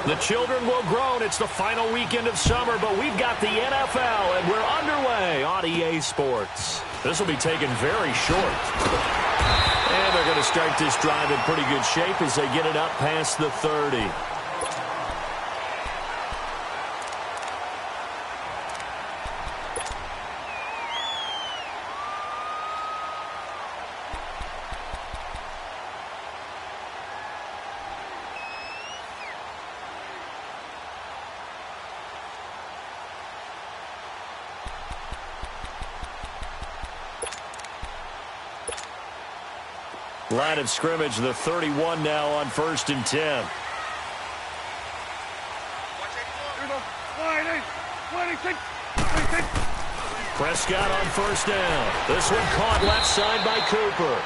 The children will groan. It's the final weekend of summer, but we've got the NFL, and we're underway on EA Sports. This will be taken very short. And they're going to start this drive in pretty good shape as they get it up past the 30. Line of scrimmage, the 31 now on 1st and 10. Prescott on 1st down. This one caught left side by Cooper.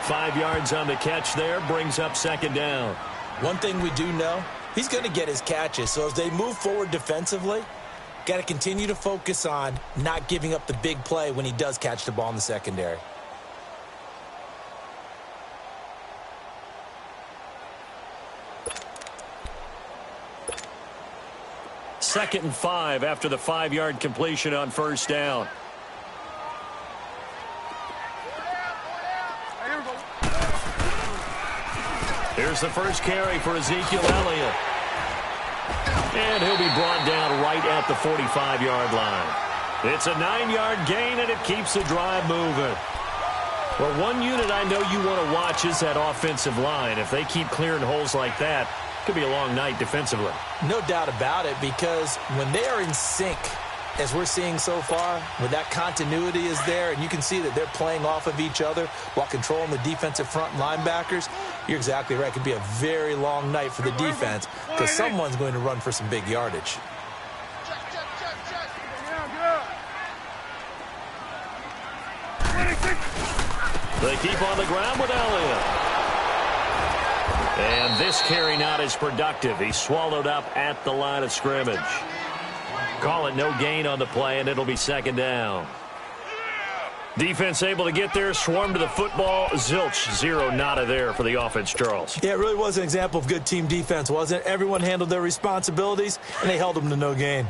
5 yards on the catch there, brings up 2nd down. One thing we do know, he's going to get his catches. So as they move forward defensively, got to continue to focus on not giving up the big play when he does catch the ball in the secondary. Second and 5 after the 5-yard completion on 1st down. Here's the first carry for Ezekiel Elliott. And he'll be brought down right at the 45-yard line. It's a 9-yard gain, and it keeps the drive moving. Well, one unit I know you want to watch is that offensive line. If they keep clearing holes like that, could be a long night defensively. No doubt about it, because when they are in sync, as we're seeing so far, when that continuity is there, and you can see that they're playing off of each other while controlling the defensive front linebackers, you're exactly right. It could be a very long night for the defense because someone's going to run for some big yardage. They keep on the ground with Elliott. And this carry not as productive. He's swallowed up at the line of scrimmage. Call it no gain on the play, and it'll be 2nd down. Defense able to get there, swarm to the football. Zilch, 0 nada there for the offense, Charles. Yeah, it really was an example of good team defense, wasn't it? Everyone handled their responsibilities, and they held them to no gain.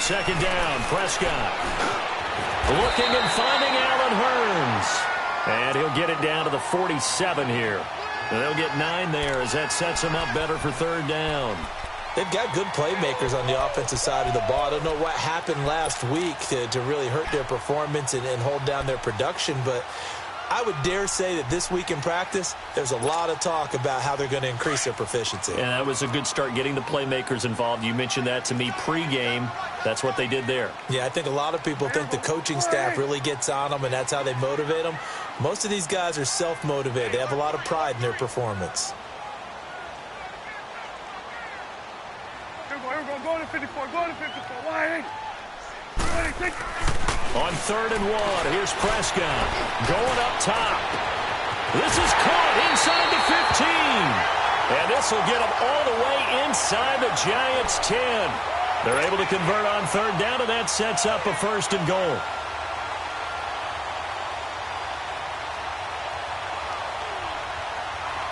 Second down, Prescott. Looking and finding Allen Hurns. And he'll get it down to the 47 here. And they'll get 9 there as that sets them up better for 3rd down. They've got good playmakers on the offensive side of the ball. I don't know what happened last week to really hurt their performance and hold down their production, but I would dare say that this week in practice, there's a lot of talk about how they're going to increase their proficiency. And that was a good start getting the playmakers involved. You mentioned that to me pregame. That's what they did there. Yeah, I think a lot of people think the coaching staff really gets on them, and that's how they motivate them. Most of these guys are self-motivated. They have a lot of pride in their performance. Go to 54, go to 54. Why? On 3rd and 1, here's Prescott going up top. This is caught inside the 15. And this will get them all the way inside the Giants' 10. They're able to convert on 3rd down, and that sets up a 1st and goal.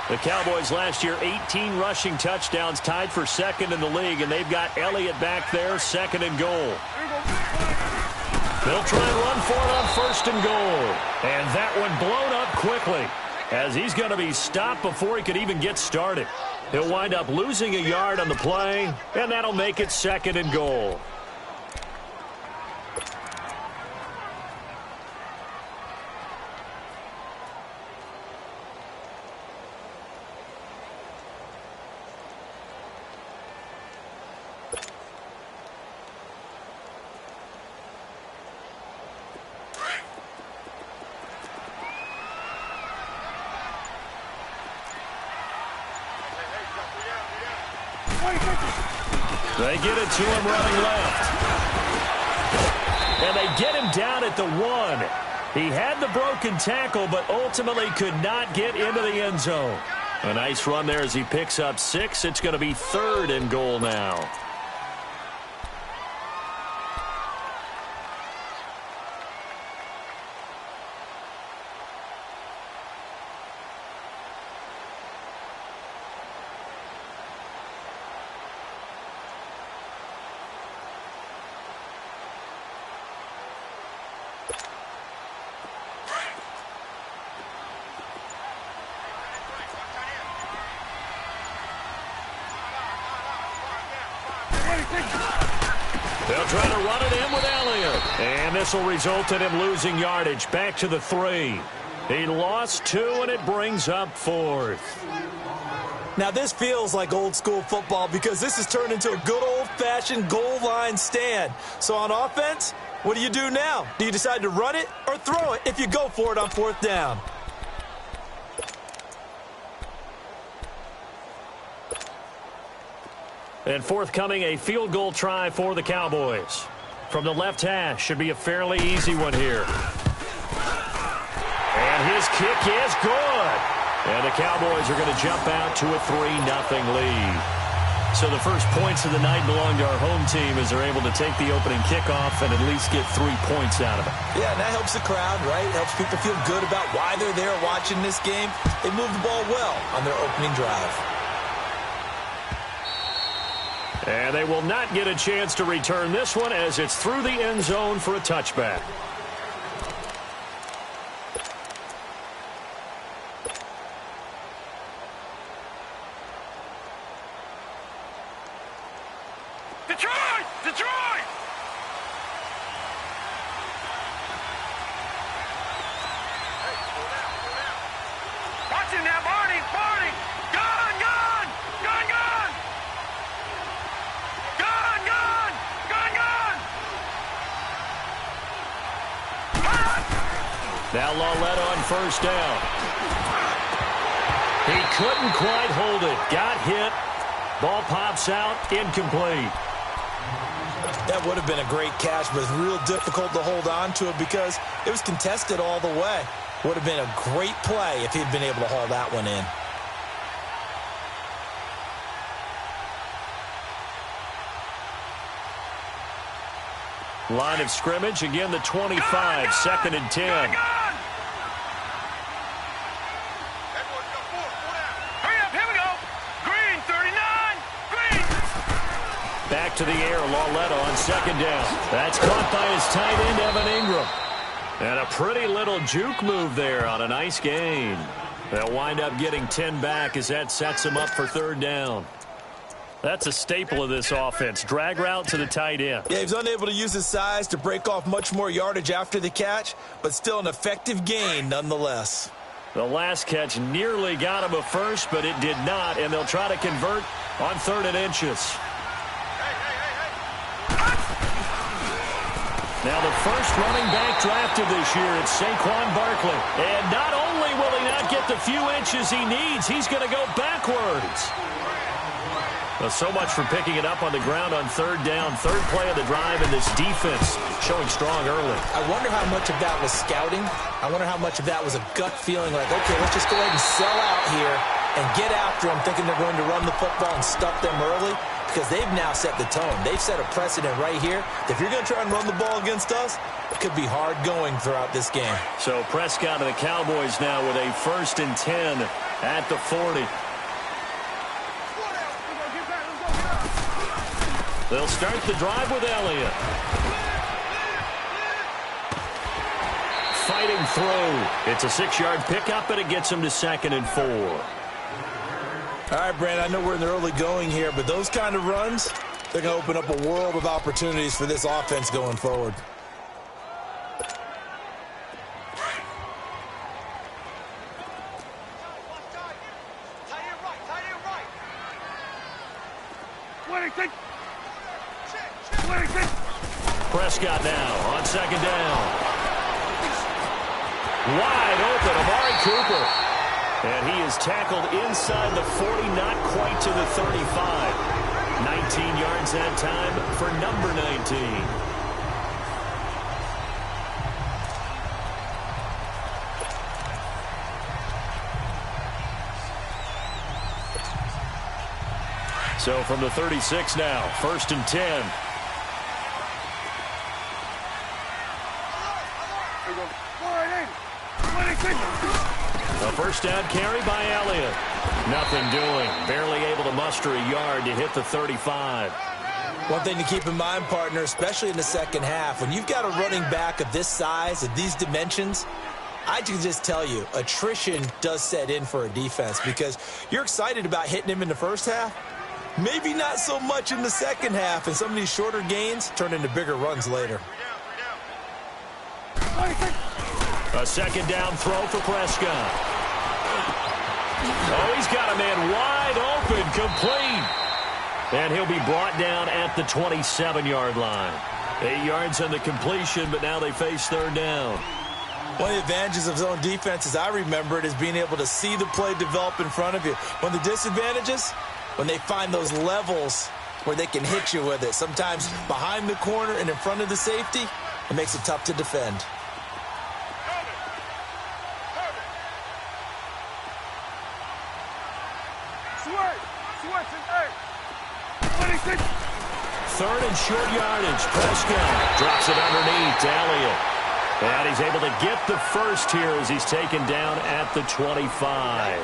The Cowboys last year, 18 rushing touchdowns, tied for 2nd in the league, and they've got Elliott back there, 2nd and goal. They'll try and run for it on 1st and goal. And that one blown up quickly as he's going to be stopped before he could even get started. He'll wind up losing a yard on the play, and that'll make it 2nd and goal. They get it to him running left. And they get him down at the 1. He had the broken tackle, but ultimately could not get into the end zone. A nice run there as he picks up 6. It's going to be 3rd and goal now. They'll try to run it in with Elliott. And this will result in him losing yardage back to the 3. He lost 2, and it brings up 4th. Now, this feels like old-school football because this has turned into a good old-fashioned goal line stand. So on offense, what do you do now? Do you decide to run it or throw it if you go for it on 4th down? And forthcoming, a field goal try for the Cowboys. From the left hash, should be a fairly easy one here. And his kick is good. And the Cowboys are going to jump out to a 3-0 lead. So the first points of the night belong to our home team as they're able to take the opening kickoff and at least get 3 points out of it. Yeah, and that helps the crowd, right? It helps people feel good about why they're there watching this game. They moved the ball well on their opening drive. And they will not get a chance to return this one as it's through the end zone for a touchback. Detroit! Detroit! Watch him now, Barney! Barney! Gun! Gun! Gun! Gun! Gun! Gun! Gun! Gun! Now Lawletta on 1st down. He couldn't quite hold it. Got hit. Ball pops out. Incomplete. That would have been a great catch, but it's real difficult to hold on to it because it was contested all the way. Would have been a great play if he'd been able to haul that one in. Line of scrimmage, again the 25, 2nd and 10. Hurry up, here we go! Green, 39! Green! Back to the air, Lawletta on 2nd down. That's caught by his tight end, Evan Ingram. And a pretty little juke move there on a nice gain. They'll wind up getting 10 back as that sets him up for 3rd down. That's a staple of this offense. Drag route to the tight end. Yeah, he was unable to use his size to break off much more yardage after the catch, but still an effective gain nonetheless. The last catch nearly got him a first, but it did not, and they'll try to convert on 3rd and inches. Now the first running back drafted this year, it's Saquon Barkley. And not only will he not get the few inches he needs, he's going to go backwards. Well, so much for picking it up on the ground on 3rd down. 3rd play of the drive, and this defense showing strong early. I wonder how much of that was scouting. I wonder how much of that was a gut feeling like, okay, let's just go ahead and sell out here and get after them, thinking they're going to run the football and stuff them early, because they've now set the tone. They've set a precedent right here. If you're going to try and run the ball against us, it could be hard going throughout this game. So Prescott and the Cowboys now with a 1st and 10 at the 40. They'll start the drive with Elliott. Fighting through. It's a 6-yard pickup, and it gets him to 2nd and 4. All right, Brandon, I know we're in the early going here, but those kind of runs, they're going to open up a world of opportunities for this offense going forward. Prescott now on 2nd down. Wide open, Amari Cooper. And he is tackled inside the 40, not quite to the 35. 19 yards that time for number 19. So from the 36 now, 1st and 10. A first down carry by Elliott. Nothing doing. Barely able to muster a yard to hit the 35. One thing to keep in mind, partner, especially in the second half, when you've got a running back of this size, of these dimensions, I can just tell you, attrition does set in for a defense because you're excited about hitting him in the first half. Maybe not so much in the second half, and some of these shorter gains turn into bigger runs later. A second down throw for Prescott. Oh, he's got a man wide open, complete. And he'll be brought down at the 27-yard line. 8 yards on the completion, but now they face third down. One of the advantages of zone defense, as I remember it, is being able to see the play develop in front of you. One of the disadvantages, when they find those levels where they can hit you with it. Sometimes behind the corner and in front of the safety, it makes it tough to defend. Third and short yardage. Prescott drops it underneath to Elliott. And he's able to get the first here as he's taken down at the 25.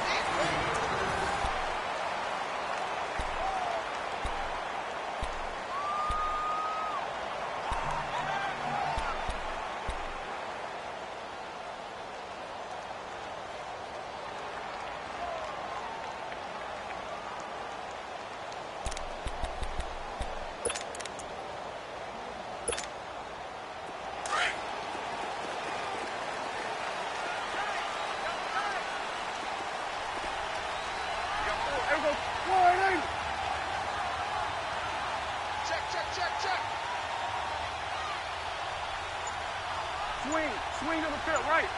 Swing to the field, right.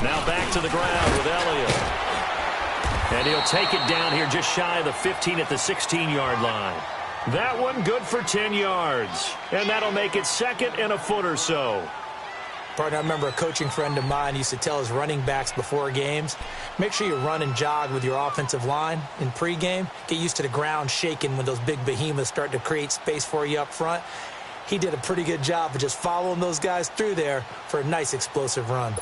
Now back to the ground with Elliott. And he'll take it down here just shy of the 15 at the 16-yard line. That one good for 10 yards. And that'll make it second and a foot or so. Partner, I remember a coaching friend of mine used to tell his running backs before games, make sure you run and jog with your offensive line in pregame. Get used to the ground shaking when those big behemoths start to create space for you up front. He did a pretty good job of just following those guys through there for a nice explosive run.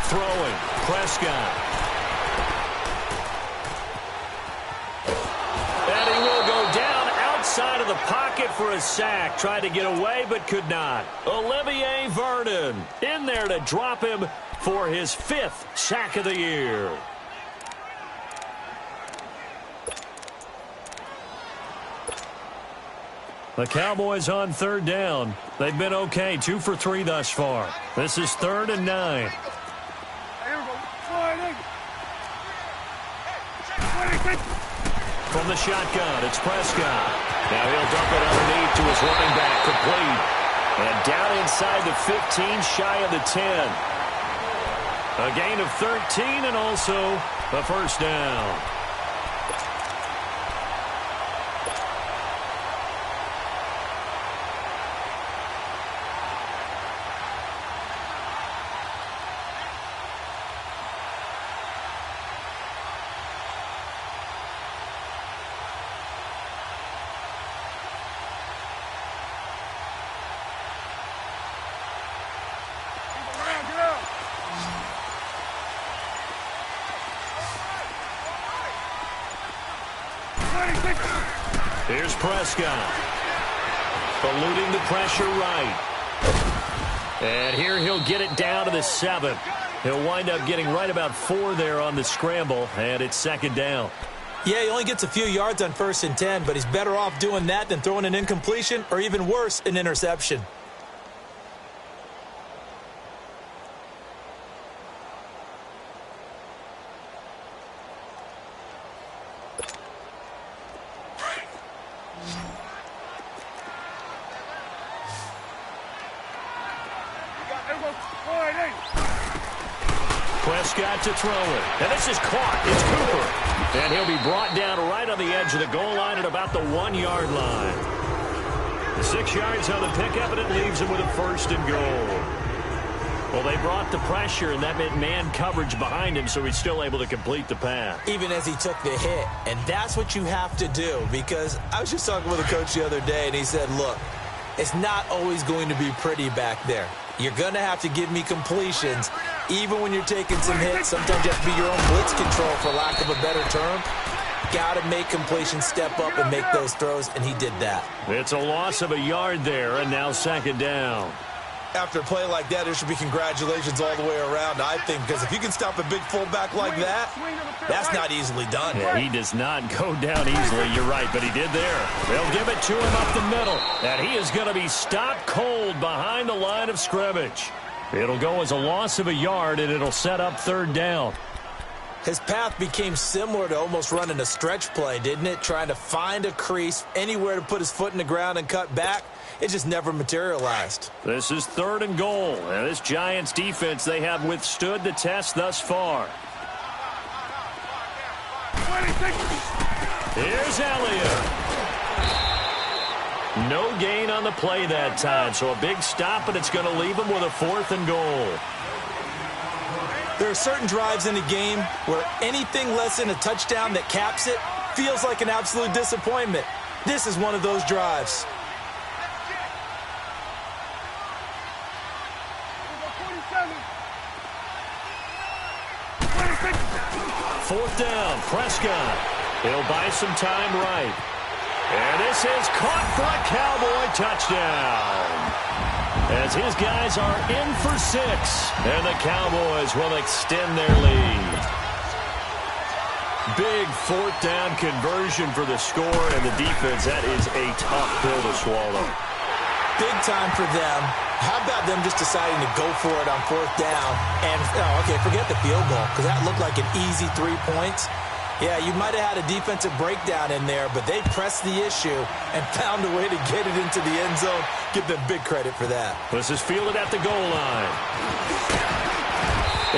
Throwing, Prescott. And he will go down outside of the pocket for a sack. Tried to get away, but could not. Olivier Vernon in there to drop him for his 5th sack of the year. The Cowboys on third down. They've been okay, 2 for 3 thus far. This is 3rd and 9. From the shotgun, it's Prescott. Now he'll dump it underneath to his running back, complete. And down inside the 15, shy of the 10. A gain of 13 and also a first down. Here's Prescott. Eluding the pressure right. And here he'll get it down to the 7. He'll wind up getting right about 4 there on the scramble, and it's second down. Yeah, he only gets a few yards on 1st and 10, but he's better off doing that than throwing an incompletion or even worse, an interception. Prescott to throw it. And this is caught. It's Cooper. And he'll be brought down right on the edge of the goal line at about the 1-yard line. 6 yards on the pickup, and it leaves him with a 1st and goal. Well, they brought the pressure, and that meant man coverage behind him, so he's still able to complete the pass. Even as he took the hit, and that's what you have to do, because I was just talking with a coach the other day, and he said, look, it's not always going to be pretty back there. You're going to have to give me completions, even when you're taking some hits. Sometimes you have to be your own blitz control, for lack of a better term. Got to make completions, step up, and make those throws, and he did that. It's a loss of a yard there, and now 2nd down. After a play like that, there should be congratulations all the way around, I think, because if you can stop a big fullback like that, that's not easily done. Yeah, he does not go down easily, you're right, but he did there. They'll give it to him up the middle, and he is going to be stopped cold behind the line of scrimmage. It'll go as a loss of a yard, and it'll set up 3rd down. His path became similar to almost running a stretch play, didn't it? Trying to find a crease, anywhere to put his foot in the ground and cut back. It just never materialized. This is 3rd and goal. And this Giants defense, they have withstood the test thus far. Here's Elliott. No gain on the play that time, so a big stop, and it's going to leave him with a 4th and goal. There are certain drives in a game where anything less than a touchdown that caps it feels like an absolute disappointment. This is one of those drives. 4th down, Prescott. He'll buy some time right. And this is caught for a Cowboy touchdown. As his guys are in for 6, and the Cowboys will extend their lead. Big 4th down conversion for the score, and the defense, that is a tough pill to swallow. Big time for them. How about them just deciding to go for it on 4th down? And, okay, forget the field goal, because that looked like an easy 3 points. Yeah, you might have had a defensive breakdown in there, but they pressed the issue and found a way to get it into the end zone. Give them big credit for that. This is fielded at the goal line.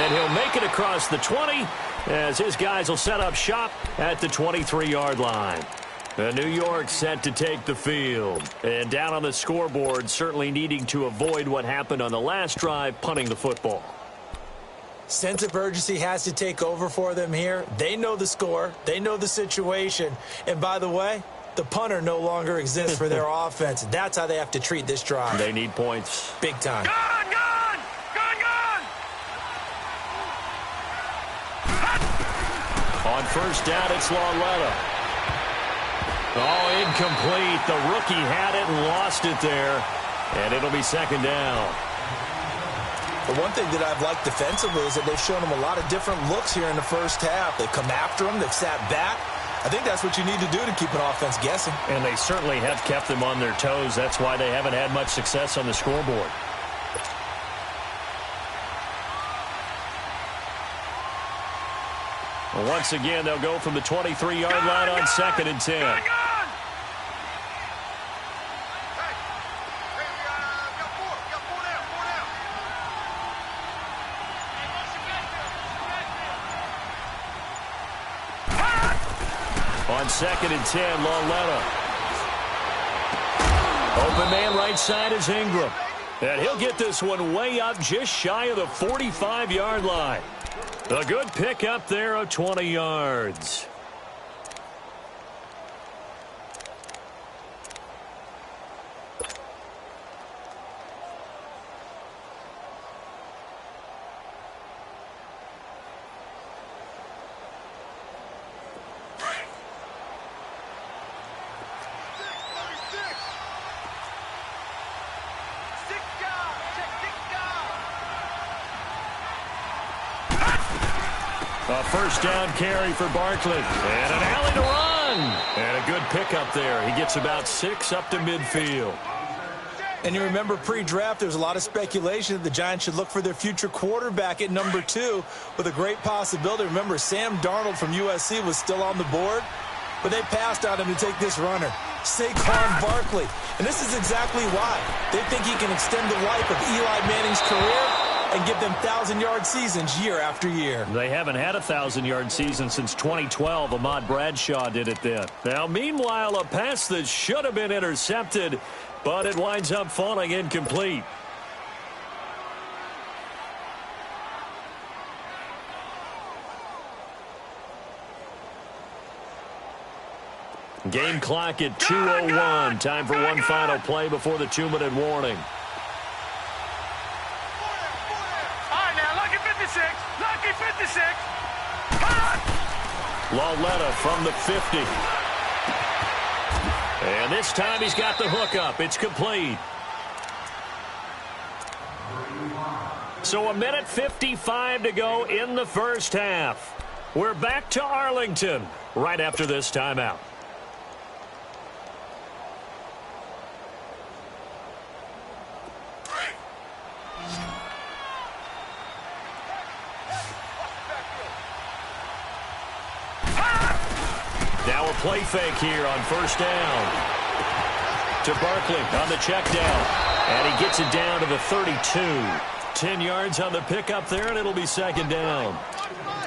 And he'll make it across the 20 as his guys will set up shop at the 23-yard line. New York set to take the field. And down on the scoreboard, certainly needing to avoid what happened on the last drive, punting the football. Sense of urgency has to take over for them here. They know the score. They know the situation. And by the way, the punter no longer exists for their offense. That's how they have to treat this drive. They need points. Big time. Gone, gone! Gone, gone! On 1st down, it's Lauletta. Oh, incomplete. The rookie had it and lost it there. And it'll be 2nd down. The one thing that I've liked defensively is that they've shown them a lot of different looks here in the 1st half. They've come after them. They've sat back. I think that's what you need to do to keep an offense guessing. And they certainly have kept them on their toes. That's why they haven't had much success on the scoreboard. Well, once again, they'll go from the 23-yard line on 2nd and 10. Gone, gone! On 2nd and 10, Lauletta. Open man right side is Ingram. And he'll get this one way up just shy of the 45-yard line. A good pick up there of 20 yards. A 1st down carry for Barkley. And an alley to run. And a good pickup there. He gets about 6 up to midfield. And you remember pre-draft, there was a lot of speculation that the Giants should look for their future quarterback at number 2 with a great possibility. Remember, Sam Darnold from USC was still on the board, but they passed on him to take this runner, Saquon Barkley. And this is exactly why. They think he can extend the life of Eli Manning's career and give them 1,000-yard seasons year after year. They haven't had a 1,000-yard season since 2012. Ahmad Bradshaw did it then. Now, meanwhile, a pass that should have been intercepted but it winds up falling incomplete. Game clock at 2:01. Time for one final play before the 2-minute warning. All right, now, lucky 56. Lucky 56. Lauletta from the 50. And this time he's got the hook up. It's complete. So 1:55 to go in the first half. We're back to Arlington right after this timeout. Now a play fake here on first down. To Barkley on the check down. And he gets it down to the 32. 10 yards on the pickup there, and it'll be second down.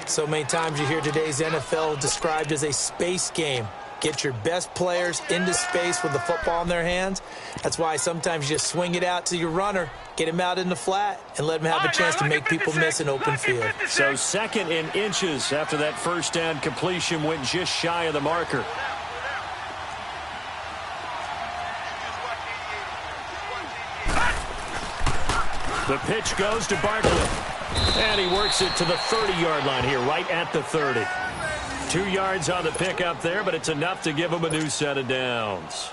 So many times you hear today's NFL described as a space game. Get your best players into space with the football in their hands. That's why sometimes you just swing it out to your runner, get him out in the flat, and let him have a chance to make people miss an open field. So second in inches after that first down completion went just shy of the marker. The pitch goes to Barkley. And he works it to the 30-yard line here, right at the 30. 2 yards on the pickup there, but it's enough to give him a new set of downs.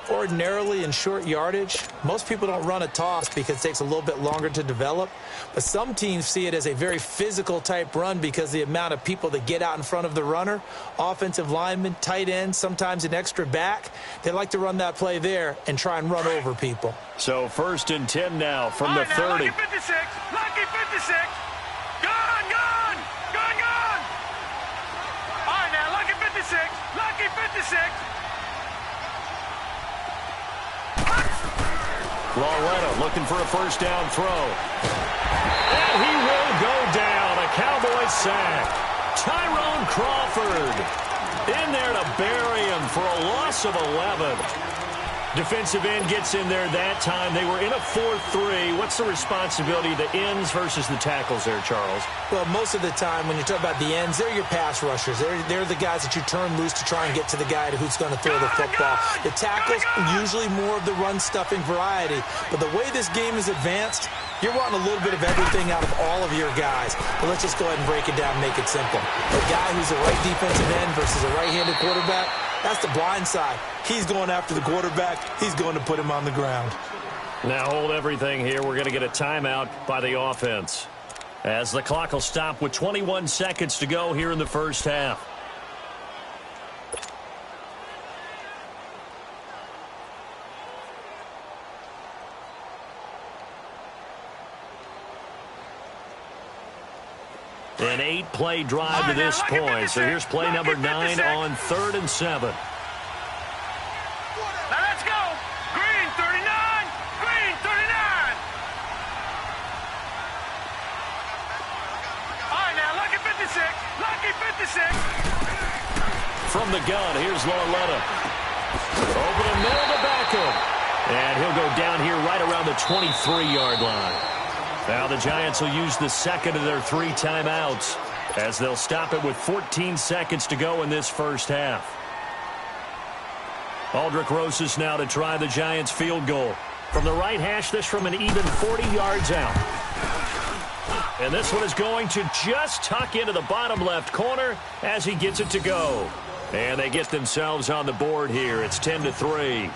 Ordinarily in short yardage, most people don't run a toss because it takes a little bit longer to develop. But some teams see it as a very physical type run because the amount of people that get out in front of the runner, offensive linemen, tight ends, sometimes an extra back, they like to run that play there and try and run over people. So 1st and 10 now from the 30. Lucky 56. Lucky 56. Gone, gone. Gone, gone. All right, now, lucky 56. Lucky 56. Lauletta looking for a first down throw. And he will go down. A Cowboys sack. Tyrone Crawford in there to bury him for a loss of 11. Defensive end gets in there that time. They were in a 4-3. What's the responsibility of the ends versus the tackles there, Charles? Well, most of the time when you talk about the ends, they're your pass rushers. They're the guys that you turn loose to try and get to the guy who's going to throw the football. The tackles, usually more of the run-stuffing variety. But the way this game is advanced, you're wanting a little bit of everything out of all of your guys. But let's just go ahead and break it down and make it simple. The guy who's a right defensive end versus a right-handed quarterback, that's the blind side. He's going after the quarterback. He's going to put him on the ground. Now hold everything here. We're going to get a timeout by the offense, as the clock will stop with 21 seconds to go here in the first half. An 8-play drive to this point. So here's play number 9 on 3rd and 7. Now let's go. Green 39. Green 39. All right, now, lucky 56. Lucky 56. From the gun, here's Lauletta. Over the middle to Beckham. And he'll go down here right around the 23-yard line. Now the Giants will use the second of their 3 timeouts, as they'll stop it with 14 seconds to go in this first half. Aldrick Rosas now to try the Giants field goal. From the right hash, this from an even 40 yards out. And this one is going to just tuck into the bottom left corner as he gets it to go. And they get themselves on the board here. It's 10-3.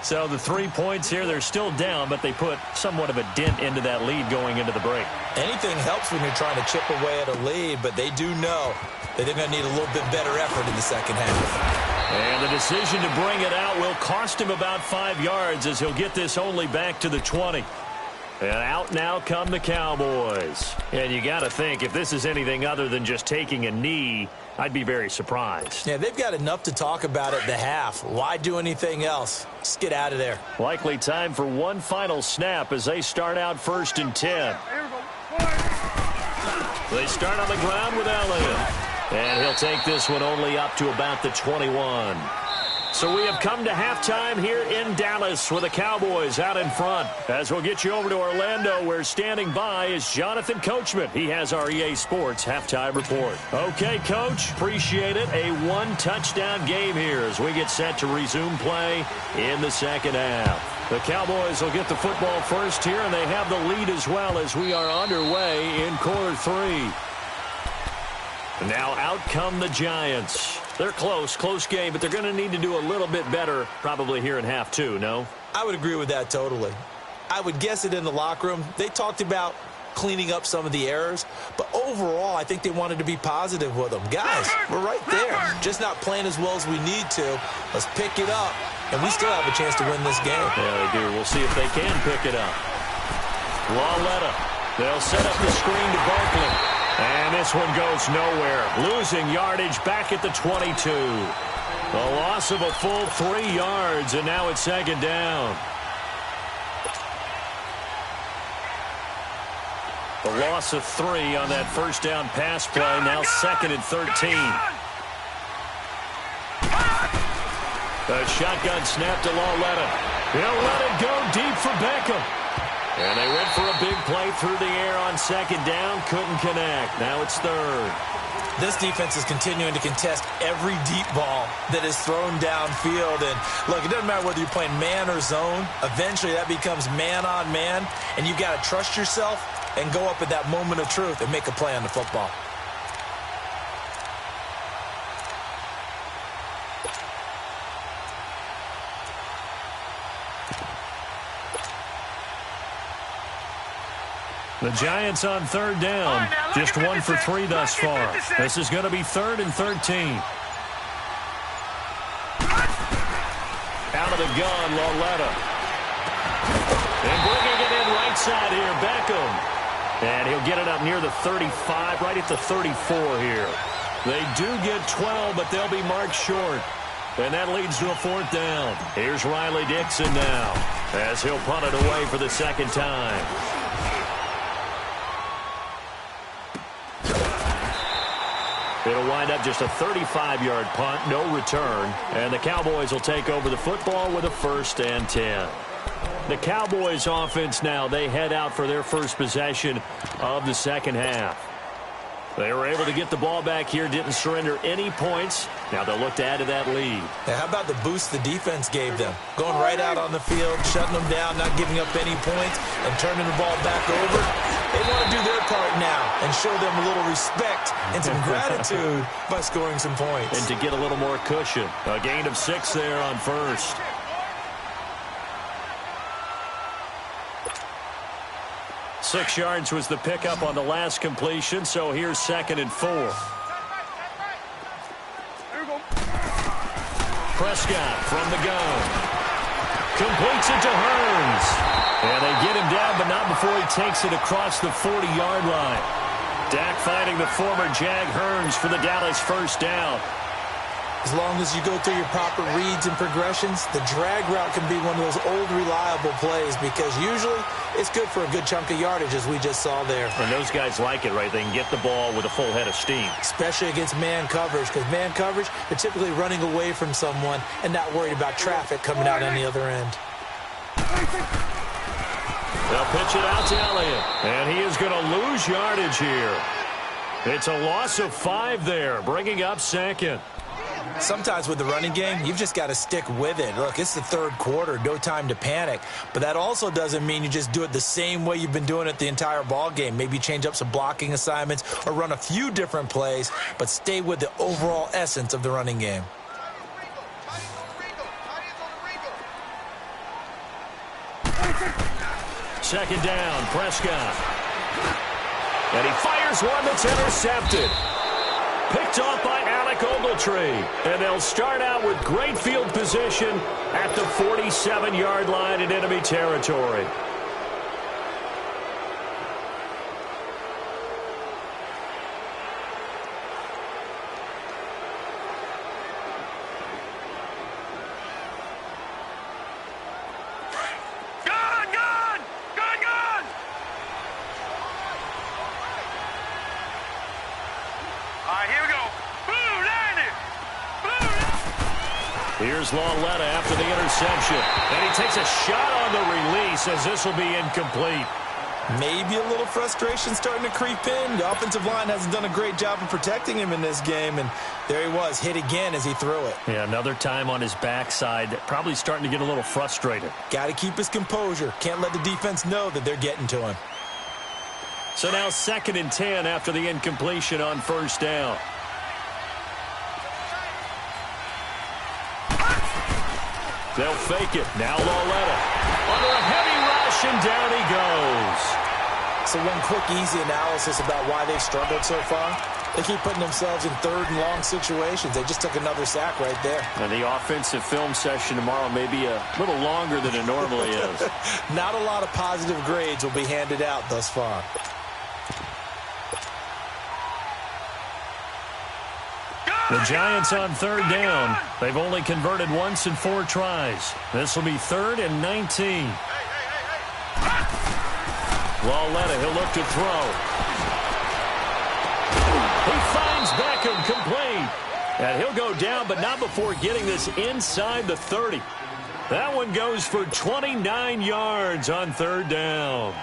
So the 3 points here, they're still down, but they put somewhat of a dent into that lead going into the break. Anything helps when you're trying to chip away at a lead, but they do know that they're going to need a little bit better effort in the second half. And the decision to bring it out will cost him about 5 yards, as he'll get this only back to the 20. And out now come the Cowboys. And you got to think, if this is anything other than just taking a knee, I'd be very surprised. Yeah, they've got enough to talk about at the half. Why do anything else? Just get out of there. Likely time for one final snap as they start out 1st and 10. They start on the ground with Elliott. And he'll take this one only up to about the 21. So we have come to halftime here in Dallas with the Cowboys out in front. As we'll get you over to Orlando, where standing by is Jonathan Coachman. He has our EA Sports halftime report. Okay, Coach, appreciate it. A one-touchdown game here as we get set to resume play in the second half. The Cowboys will get the football first here, and they have the lead as well as we are underway in quarter three. Now out come the Giants. They're close game, but they're going to need to do a little bit better probably here in half two, no? I would agree with that totally. I would guess it in the locker room. They talked about cleaning up some of the errors, but overall I think they wanted to be positive with them. Guys, we're right there. Just not playing as well as we need to. Let's pick it up, and we still have a chance to win this game. Yeah, they do. We'll see if they can pick it up. Lauletta. They'll set up the screen to Barkley. And this one goes nowhere. Losing yardage back at the 22. A loss of a full 3 yards, and now it's second down. A loss of 3 on that first down pass play. Now second and 13. A shotgun snap to Lauletta. He'll let it go deep for Beckham. And they went for a big play through the air on second down. Couldn't connect. Now it's third. This defense is continuing to contest every deep ball that is thrown downfield. And, look, it doesn't matter whether you're playing man or zone. Eventually that becomes man on man. And you've got to trust yourself and go up at that moment of truth and make a play on the football. The Giants on third down. Just 1 for 3 thus far. This is going to be 3rd and 13. Out of the gun, Lauletta. And bringing it in right side here, Beckham. And he'll get it up near the 35, right at the 34 here. They do get 12, but they'll be marked short. And that leads to a 4th down. Here's Riley Dixon now, as he'll punt it away for the second time. It'll wind up just a 35-yard punt, no return. And the Cowboys will take over the football with a 1st and 10. The Cowboys offense now, they head out for their first possession of the second half. They were able to get the ball back here, didn't surrender any points. Now they'll look to add to that lead. Now, how about the boost the defense gave them? Going right out on the field, shutting them down, not giving up any points, and turning the ball back over. They want to do their part now and show them a little respect and some gratitude by scoring some points. And to get a little more cushion. A gain of 6 there on first. Six yards was the pickup on the last completion, so here's 2nd and 4. Prescott from the gun. Completes it to Hearns. And they get him down, but not before he takes it across the 40-yard line. Dak finding the former Jag Hearns for the Dallas first down. As long as you go through your proper reads and progressions, the drag route can be one of those old reliable plays because usually it's good for a good chunk of yardage, as we just saw there. And those guys like it, right? They can get the ball with a full head of steam. Especially against man coverage, because man coverage, they're typically running away from someone and not worried about traffic coming out on the other end. They'll pitch it out to Elliott, and he is going to lose yardage here. It's a loss of 5 there, bringing up 2nd. Sometimes with the running game, you've just got to stick with it. Look, it's the 3rd quarter, no time to panic. But that also doesn't mean you just do it the same way you've been doing it the entire ball game. Maybe change up some blocking assignments or run a few different plays, but stay with the overall essence of the running game. Second down, Prescott. And he fires one that's intercepted. Picked off by Alec Ogletree. And they'll start out with great field position at the 47-yard line in enemy territory. Here's Lauletta after the interception. And he takes a shot on the release as this will be incomplete. Maybe a little frustration starting to creep in. The offensive line hasn't done a great job of protecting him in this game, and there he was, hit again as he threw it. Yeah, another time on his backside, probably starting to get a little frustrated. Got to keep his composure. Can't let the defense know that they're getting to him. So now 2nd and 10 after the incompletion on 1st down. They'll fake it. Now Lauletta under a heavy rush, and down he goes. So one quick, easy analysis about why they've struggled so far. They keep putting themselves in 3rd and long situations. They just took another sack right there. And the offensive film session tomorrow may be a little longer than it normally is. Not a lot of positive grades will be handed out thus far. The Giants on 3rd down. They've only converted once in 4 tries. This will be 3rd and 19. Lauletta, he'll look to throw. He finds Beckham complete. And he'll go down, but not before getting this inside the 30. That one goes for 29 yards on 3rd down.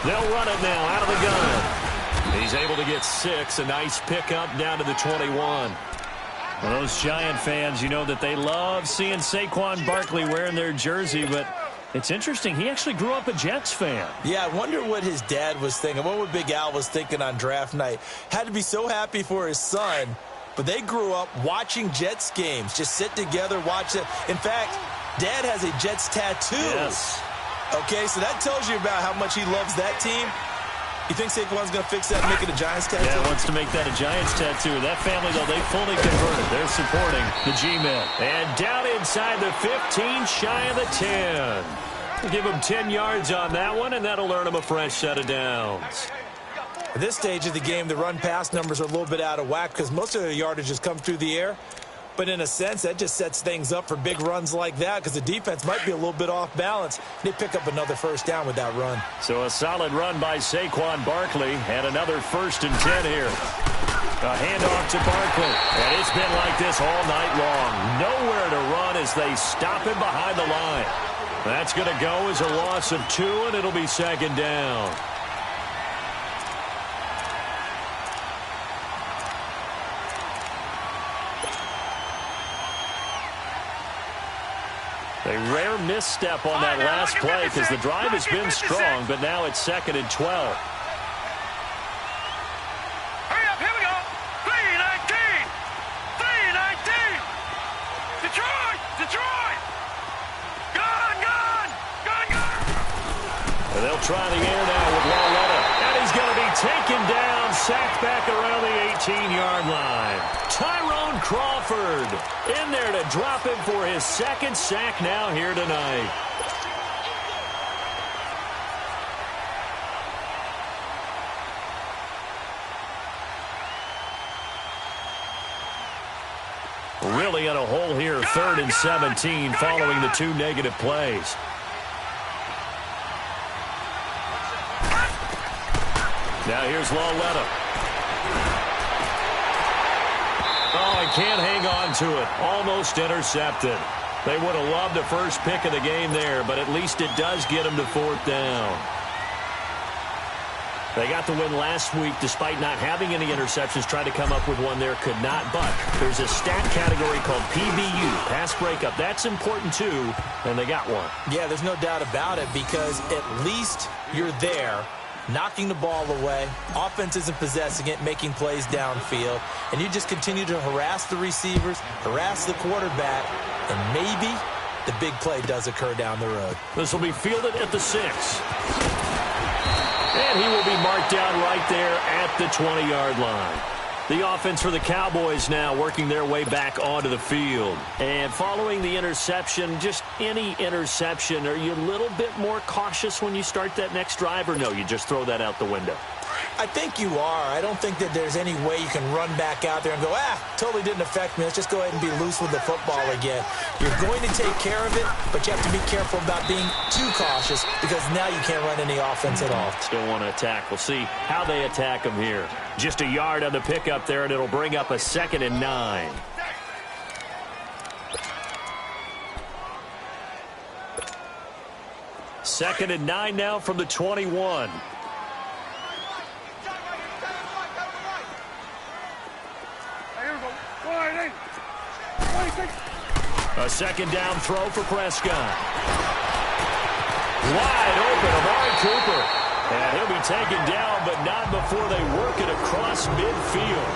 They'll run it now out of the gun. He's able to get 6. A nice pickup down to the 21. Well, those Giant fans, you know that they love seeing Saquon Barkley wearing their jersey, but it's interesting. He actually grew up a Jets fan. Yeah, I wonder what his dad was thinking. What would Big Al was thinking on draft night. Had to be so happy for his son, but they grew up watching Jets games. Just sit together, watch it. In fact, Dad has a Jets tattoo. Yes. Okay, so that tells you about how much he loves that team. You think Saquon's going to fix that and make it a Giants tattoo? Yeah, wants to make that a Giants tattoo. That family, though, they fully converted. They're supporting the G-Men. And down inside the 15, shy of the 10. Give him 10 yards on that one, and that'll earn him a fresh set of downs. At this stage of the game, the run-pass numbers are a little bit out of whack because most of the yardage has come through the air. But in a sense, that just sets things up for big runs like that because the defense might be a little bit off balance. They pick up another 1st down with that run. So a solid run by Saquon Barkley and another 1st and 10 here. A handoff to Barkley. And it's been like this all night long. Nowhere to run as they stop him behind the line. That's going to go as a loss of 2, and it'll be 2nd down. A rare misstep on that last play because the drive has been strong, but now it's 2nd and 12. Hurry up, here we go. 3-19. Detroit. Gun. And they'll try the air now with Lauletta. And he's going to be taken down, sacked back around the 18-yard line. Tyrone Crawford in there to drop him for his 2nd sack now here tonight. Really in a hole here, 3rd and 17 following the 2 negative plays. Now here's Lauletta. Oh, he can't hang on to it. Almost intercepted. They would have loved the first pick of the game there, but at least it does get them to 4th down. They got the win last week despite not having any interceptions. Tried to come up with one there, could not. But there's a stat category called PBU, pass breakup. That's important too, and they got one. Yeah, there's no doubt about it because at least you're there, knocking the ball away. Offense isn't possessing it, making plays downfield. And you just continue to harass the receivers, harass the quarterback, and maybe the big play does occur down the road. This will be fielded at the 6. And he will be marked down right there at the 20-yard line. The offense for the Cowboys now working their way back onto the field. And following the interception, just any interception, are you a little bit more cautious when you start that next drive, or no, you just throw that out the window? I think you are. I don't think that there's any way you can run back out there and go, totally didn't affect me. Let's just go ahead and be loose with the football again. You're going to take care of it, but you have to be careful about being too cautious because now you can't run any offense at all. Still want to attack. We'll see how they attack them here. Just a yard on the pickup there, and it'll bring up a 2nd and 9. Second and 9 now from the 21. A 2nd down throw for Prescott. Wide open, Amari Cooper. And he'll be taken down, but not before they work it across midfield.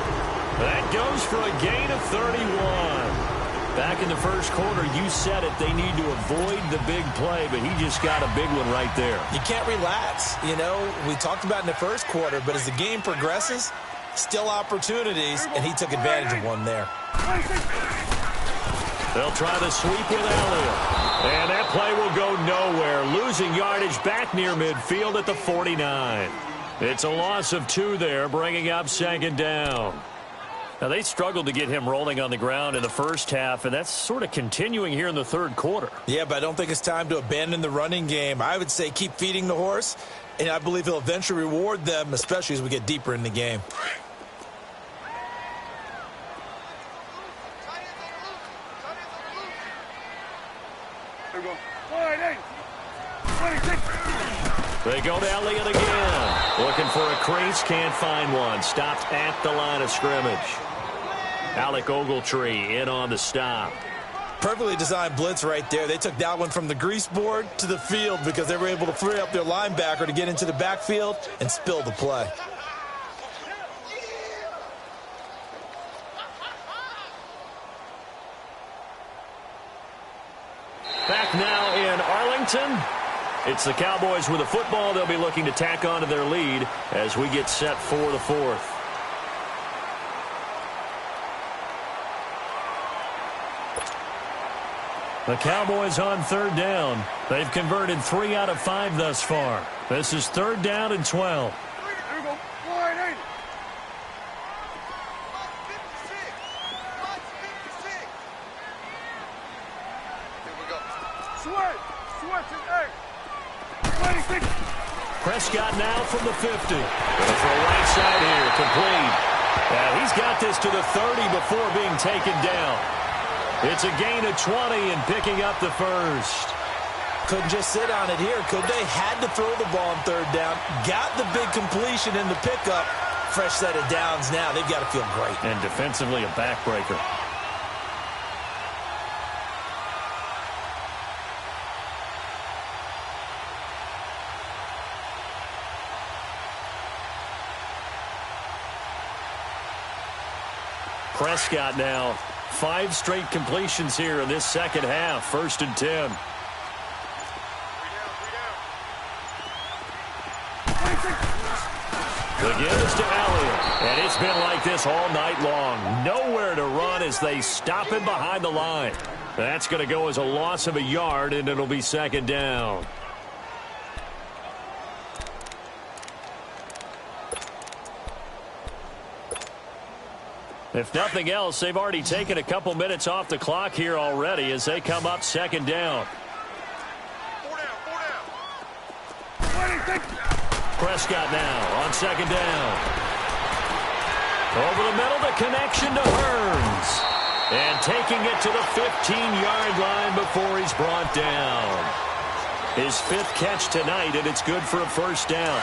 That goes for a gain of 31. Back in the first quarter, you said it, they need to avoid the big play, but he just got a big one right there. You can't relax. You know, we talked about in the first quarter, but as the game progresses, still opportunities, and he took advantage of one there. They'll try the sweep with Elliott. And that play will go nowhere. Losing yardage back near midfield at the 49. It's a loss of 2 there, bringing up 2nd down. Now, they struggled to get him rolling on the ground in the first half, and that's sort of continuing here in the third quarter. Yeah, but I don't think it's time to abandon the running game. I would say keep feeding the horse, and I believe he'll eventually reward them, especially as we get deeper in the game. They go to Elliott again. Looking for a crease, can't find one. Stopped at the line of scrimmage. Alec Ogletree in on the stop. Perfectly designed blitz right there. They took that one from the grease board to the field because they were able to free up their linebacker to get into the backfield and spill the play. Back now in Arlington. It's the Cowboys with the football. They'll be looking to tack on to their lead as we get set for the 4th. The Cowboys on 3rd down. They've converted 3 out of 5 thus far. This is 3rd down and 12. Prescott now from the 50. Going for a right side here, complete. He's got this to the 30 before being taken down. It's a gain of 20 and picking up the first. Couldn't just sit on it here, could they? Had to throw the ball on 3rd down. Got the big completion in the pickup. Fresh set of downs now. They've got to feel great. And defensively, a backbreaker. Prescott now, 5 straight completions here in this second half. 1st and 10. The give is to Elliott. And it's been like this all night long. Nowhere to run as they stop him behind the line. That's going to go as a loss of a yard, and it'll be 2nd down. If nothing else, they've already taken a couple minutes off the clock here already as they come up 2nd down. Prescott now on 2nd down. Over the middle, the connection to Hearns. And taking it to the 15-yard line before he's brought down. His 5th catch tonight, and it's good for a 1st down.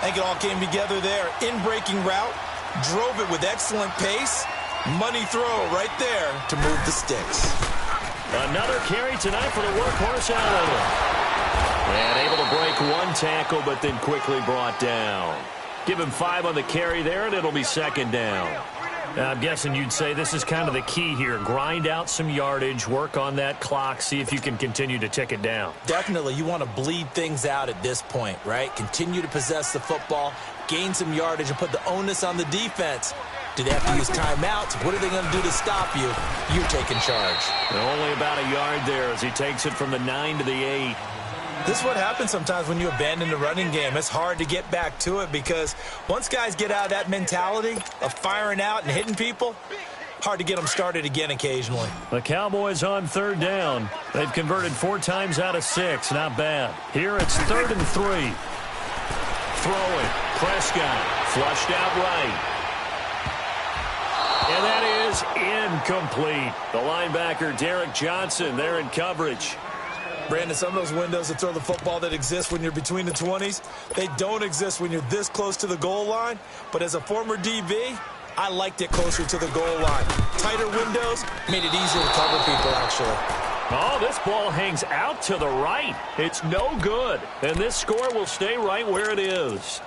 I think it all came together there. In-breaking route. Drove it with excellent pace. Money throw right there to move the sticks. Another carry tonight for the workhorse Elliott. And able to break 1 tackle, but then quickly brought down. Give him 5 on the carry there, and it'll be 2nd down. I'm guessing you'd say this is kind of the key here. Grind out some yardage, work on that clock, see if you can continue to tick it down. Definitely. You want to bleed things out at this point, right? Continue to possess the football, gain some yardage, and put the onus on the defense. Do they have to use timeouts? What are they going to do to stop you? You're taking charge. Only about a yard there as he takes it from the 9 to the 8. This is what happens sometimes when you abandon the running game. It's hard to get back to it because once guys get out of that mentality of firing out and hitting people, hard to get them started again occasionally. The Cowboys on third down. They've converted 4 times out of 6. Not bad. Here it's 3rd and 3. Throwing. Prescott. Flushed out right. And that is incomplete. The linebacker, Derek Johnson, there in coverage. Brandon, some of those windows to throw the football that exist when you're between the 20s, they don't exist when you're this close to the goal line. But as a former DB, I liked it closer to the goal line. Tighter windows made it easier to cover people, actually. Oh, this ball hangs out to the right. It's no good. And this score will stay right where it is.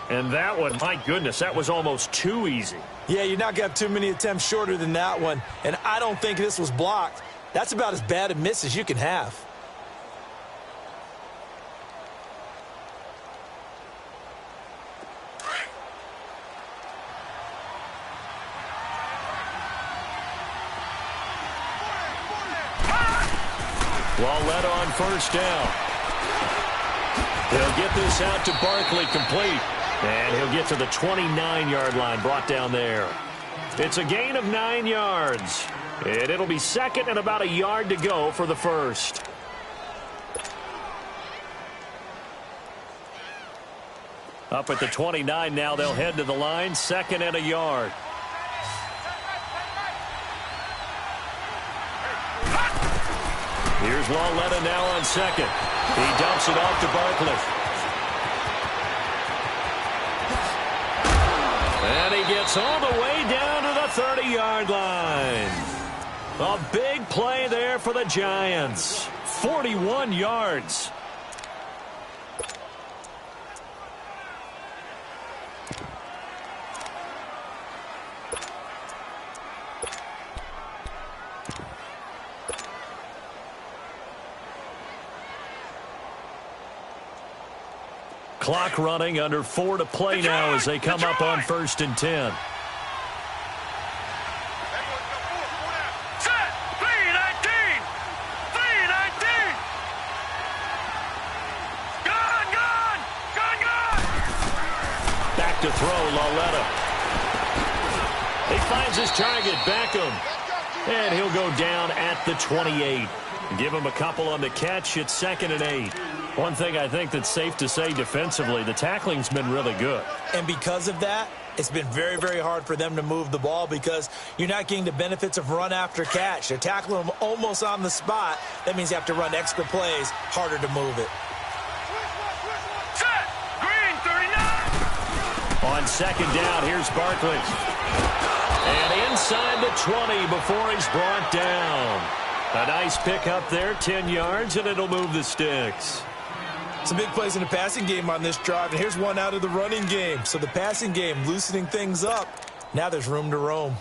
And that one, my goodness, that was almost too easy. Yeah, you're not going to have too many attempts shorter than that one. And I don't think this was blocked. That's about as bad a miss as you can have. Led on first down. He'll get this out to Barkley, complete. And he'll get to the 29-yard line, brought down there. It's a gain of 9 yards. And it'll be 2nd and about a yard to go for the first. Up at the 29 now, they'll head to the line, 2nd and a yard. Here's Lawletta now on 2nd. He dumps it off to Barkley. And he gets all the way down to the 30-yard line. A big play there for the Giants. 41 yards. Clock running, under 4 to play now as they come up on 1st and 10. Set! 3-19! 3-19! Gone! Gone! Gone! Gone! Back to throw, Lawletta. He finds his target, Beckham. And he'll go down at the 28. Give him a couple on the catch. It's 2nd and 8. One thing I think that's safe to say defensively, the tackling's been really good. And because of that, it's been very, very hard for them to move the ball because you're not getting the benefits of run after catch. They're tackling them almost on the spot. That means you have to run extra plays, harder to move it. Set! Green, 39! On 2nd down, here's Barkley. And inside the 20 before he's brought down. A nice pick up there, 10 yards, and it'll move the sticks. Some big plays in the passing game on this drive, and here's one out of the running game. So the passing game loosening things up. Now there's room to roam.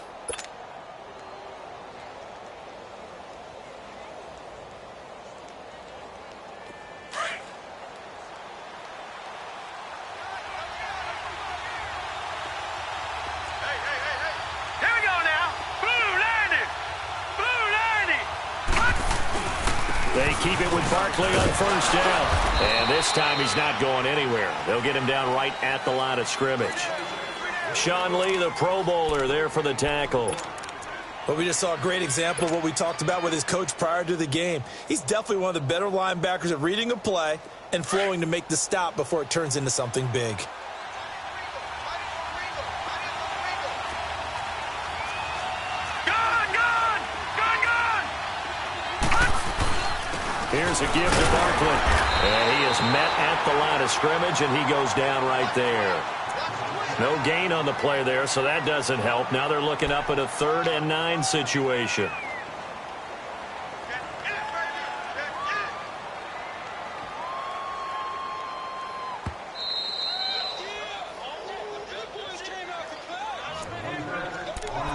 Here we go now! Blue 90! Blue 90! They keep it with Barkley on 1st down. And this time he's not going anywhere. They'll get him down right at the line of scrimmage. Sean Lee, the Pro Bowler, there for the tackle. But we just saw a great example of what we talked about with his coach prior to the game. He's definitely one of the better linebackers at reading a play and flowing to make the stop before it turns into something big. Here's a give to Barkley. And he is met at the line of scrimmage, and he goes down right there. No gain on the play there, so that doesn't help. Now they're looking up at a 3rd and 9 situation.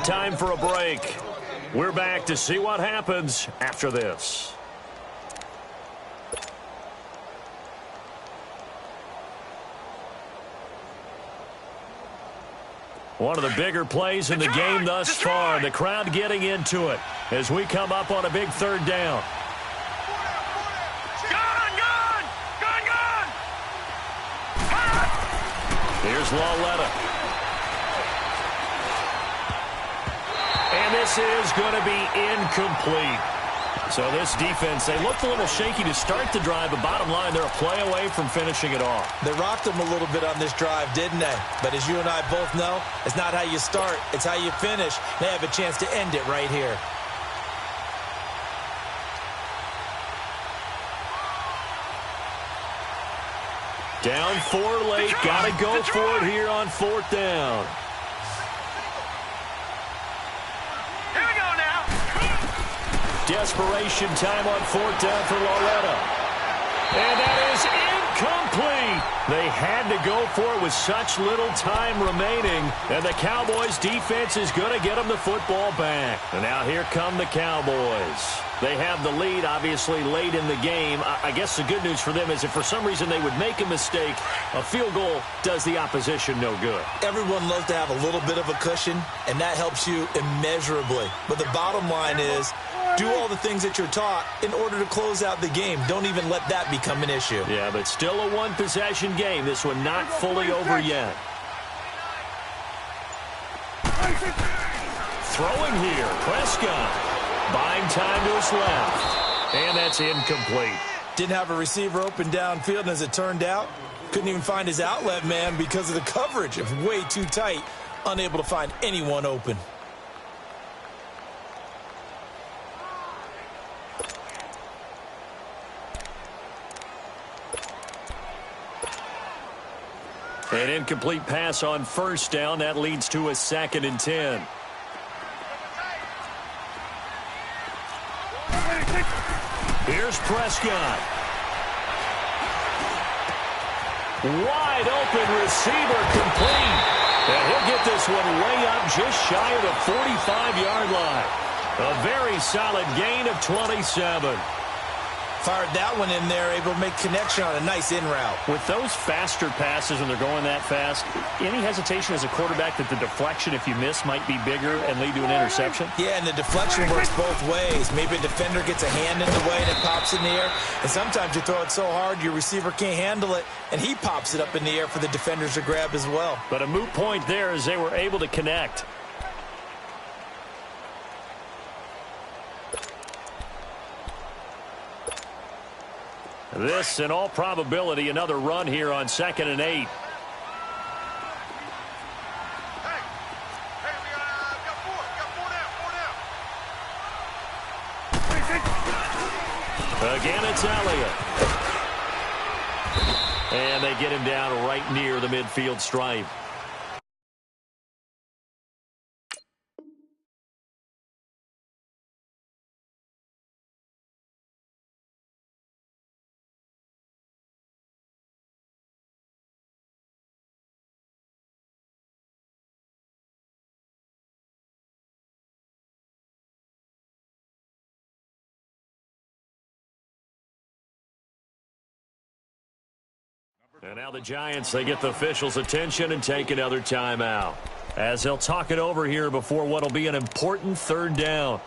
Time for a break. We're back to see what happens after this. One of the bigger plays in the game thus far. The crowd getting into it as we come up on a big 3rd down. Gone, gone! Here's Lauletta. And this is going to be incomplete. So this defense, they looked a little shaky to start the drive, but bottom line, they're a play away from finishing it off. They rocked them a little bit on this drive, didn't they? But as you and I both know, it's not how you start, it's how you finish. They have a chance to end it right here. Down 4 late, got to go for it here on 4th down. Here we go now. Desperation time on 4th down for Lauletta. And that is incomplete. They had to go for it with such little time remaining. And the Cowboys defense is going to get them the football back. And now here come the Cowboys. They have the lead, obviously, late in the game. I guess the good news for them is if for some reason they would make a mistake, a field goal does the opposition no good. Everyone loves to have a little bit of a cushion, and that helps you immeasurably. But the bottom line is, do all the things that you're taught in order to close out the game. Don't even let that become an issue. Yeah, but still a one-possession game. This one not fully over yet. Throwing here, Prescott. Buying time to his left. And that's incomplete. Didn't have a receiver open downfield, and as it turned out, couldn't even find his outlet man because of the coverage. It was way too tight, unable to find anyone open. An incomplete pass on 1st down. That leads to a 2nd and 10. Here's Prescott. Wide open receiver complete. And he'll get this one way up just shy of the 45-yard line. A very solid gain of 27. Fired that one in there, able to make connection on a nice in route. With those faster passes when they're going that fast, any hesitation as a quarterback that the deflection, if you miss, might be bigger and lead to an interception? Yeah, and the deflection works both ways. Maybe a defender gets a hand in the way and it pops in the air. And sometimes you throw it so hard your receiver can't handle it, and he pops it up in the air for the defenders to grab as well. But a moot point there as they were able to connect. This, in all probability, another run here on 2nd and 8. Hey, we got 4. Got 4 down. Again, it's Elliott. And they get him down right near the midfield stripe. And now the Giants, they get the officials' attention and take another timeout, as they'll talk it over here before what will be an important 3rd down.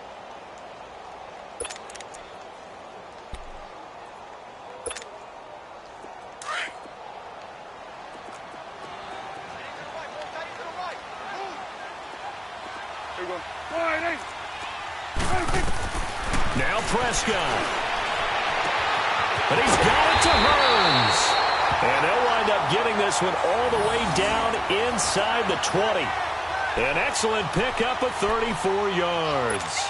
Now Prescott. But he's got it to Hearns. And they'll wind up getting this one all the way down inside the 20. An excellent pickup of 34 yards.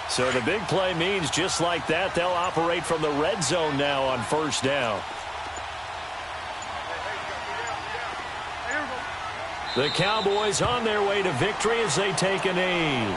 So the big play means just like that, they'll operate from the red zone now on 1st down. The Cowboys on their way to victory as they take a knee.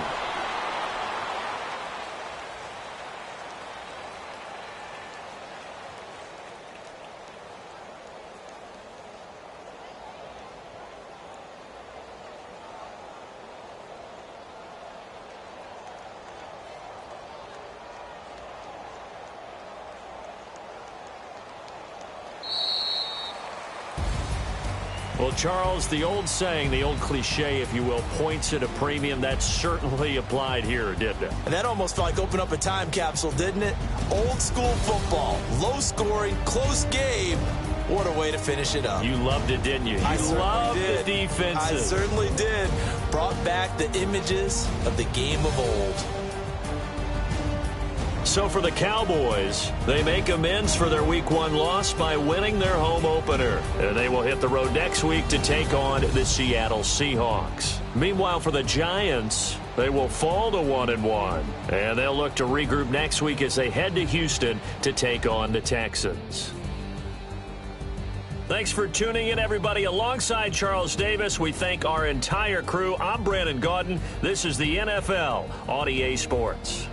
Well, Charles, the old saying, the old cliche, if you will, points at a premium. That certainly applied here, didn't it? And that almost felt like opened up a time capsule, didn't it? Old school football, low scoring, close game. What a way to finish it up. You loved it, didn't you? I You loved the did. defenses. I certainly did. Brought back the images of the game of old. So for the Cowboys, they make amends for their Week 1 loss by winning their home opener. And they will hit the road next week to take on the Seattle Seahawks. Meanwhile, for the Giants, they will fall to 1-1. And they'll look to regroup next week as they head to Houston to take on the Texans. Thanks for tuning in, everybody. Alongside Charles Davis, we thank our entire crew. I'm Brandon Gaudin. This is the NFL on EA Sports.